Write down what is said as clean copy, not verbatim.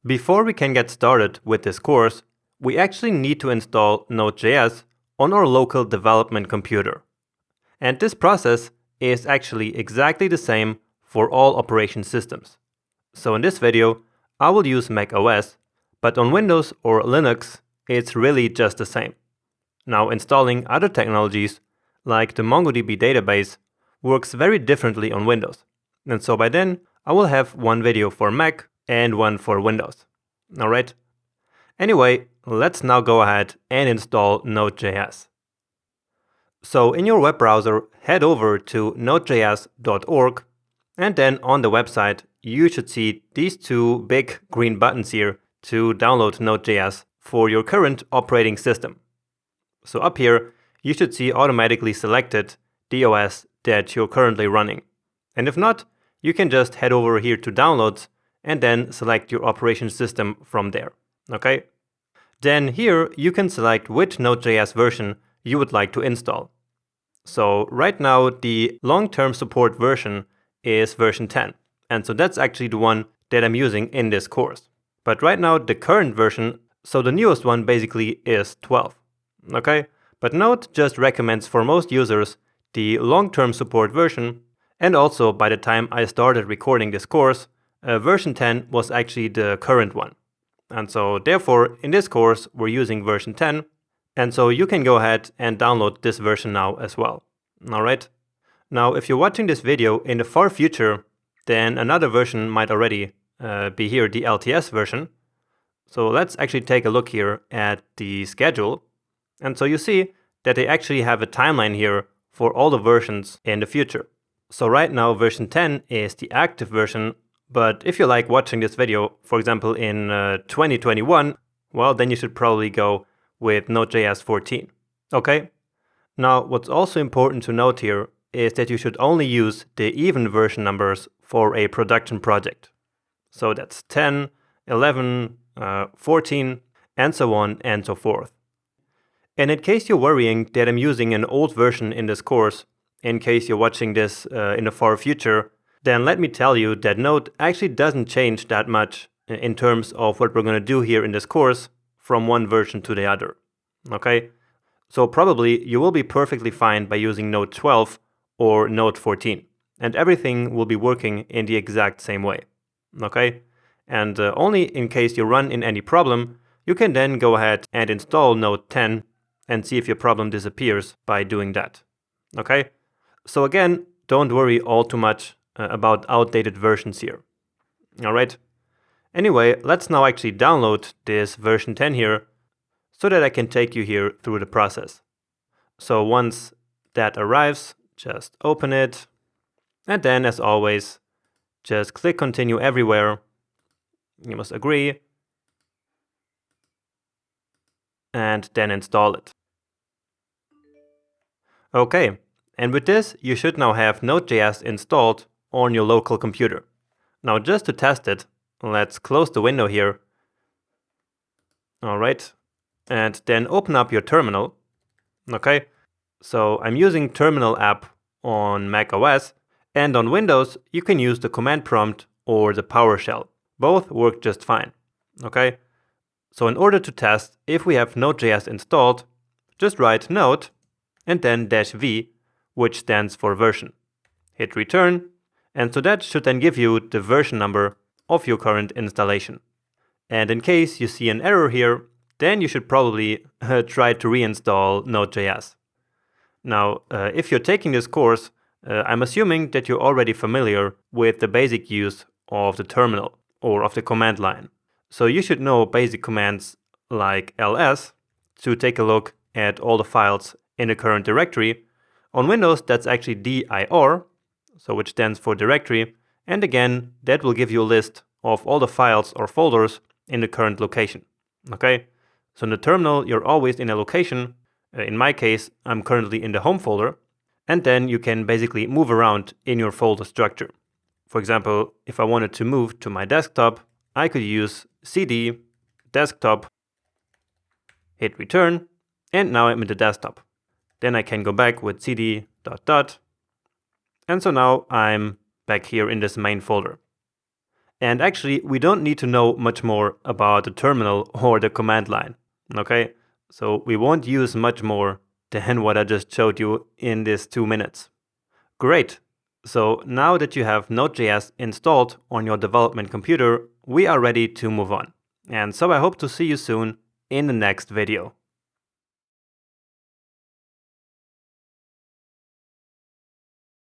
Before we can get started with this course, we actually need to install Node.js on our local development computer. And this process is actually exactly the same for all operation systems. So in this video, I will use Mac OS, but on Windows or Linux, it's really just the same. Now, installing other technologies, like the MongoDB database, works very differently on Windows. And so by then, I will have one video for Mac and one for Windows. Alright? Anyway, let's now go ahead and install Node.js. So in your web browser, head over to nodejs.org, and then on the website, you should see these two big green buttons here to download Node.js for your current operating system. So up here, you should see automatically selected the OS that you're currently running. And if not, you can just head over here to Downloads and then select your operation system from there. Okay? Then here, you can select which Node.js version you would like to install. So right now, the long-term support version is version 10. And so that's actually the one that I'm using in this course. But right now, the current version, so the newest one basically is 12. Okay? But Node just recommends for most users the long-term support version. And also, by the time I started recording this course, version 10 was actually the current one. And so therefore, in this course, we're using version 10. And so you can go ahead and download this version now as well. Alright? Now, if you're watching this video in the far future, then another version might already be here, the LTS version. So let's actually take a look here at the schedule. And so you see that they actually have a timeline here for all the versions in the future. So right now, version 10 is the active version. But if you like watching this video, for example, in 2021, well, then you should probably go with Node.js 14. Okay? Now, what's also important to note here is that you should only use the even version numbers for a production project. So that's 10, 11, 14, and so on and so forth. And in case you're worrying that I'm using an old version in this course, in case you're watching this in the far future, then let me tell you that Node actually doesn't change that much in terms of what we're going to do here in this course from one version to the other. Okay? So probably you will be perfectly fine by using Node 12 or Node 14, and everything will be working in the exact same way. Okay? And only in case you run in any problem, you can then go ahead and install Node 10 and see if your problem disappears by doing that. Okay? So again, don't worry all too much about outdated versions here. Alright? Anyway, let's now actually download this version 10 here so that I can take you here through the process. So once that arrives, just open it, and then as always, just click continue everywhere. You must agree, and then install it. Okay, and with this, you should now have Node.js installed on your local computer. Now just to test it, let's close the window here. Alright, and then open up your terminal. Okay, so I'm using Terminal app on Mac OS, and on Windows, you can use the command prompt or the PowerShell. Both work just fine. Okay, so in order to test if we have Node.js installed, just write node and then -v, which stands for version. Hit return, and so that should then give you the version number of your current installation. And in case you see an error here, then you should probably try to reinstall Node.js. Now, if you're taking this course, I'm assuming that you're already familiar with the basic use of the terminal or of the command line. So you should know basic commands like ls to take a look at all the files in the current directory. On Windows, that's actually dir, so which stands for directory. And again, that will give you a list of all the files or folders in the current location. Okay? So in the terminal, you're always in a location. In my case, I'm currently in the home folder. And then you can basically move around in your folder structure. For example, if I wanted to move to my desktop, I could use cd desktop, hit return, and now I'm in the desktop. Then I can go back with cd ... And so now I'm back here in this main folder. And actually, we don't need to know much more about the terminal or the command line, okay? So we won't use much more than what I just showed you in this 2 minutes. Great. So now that you have Node.js installed on your development computer, we are ready to move on. And so I hope to see you soon in the next video.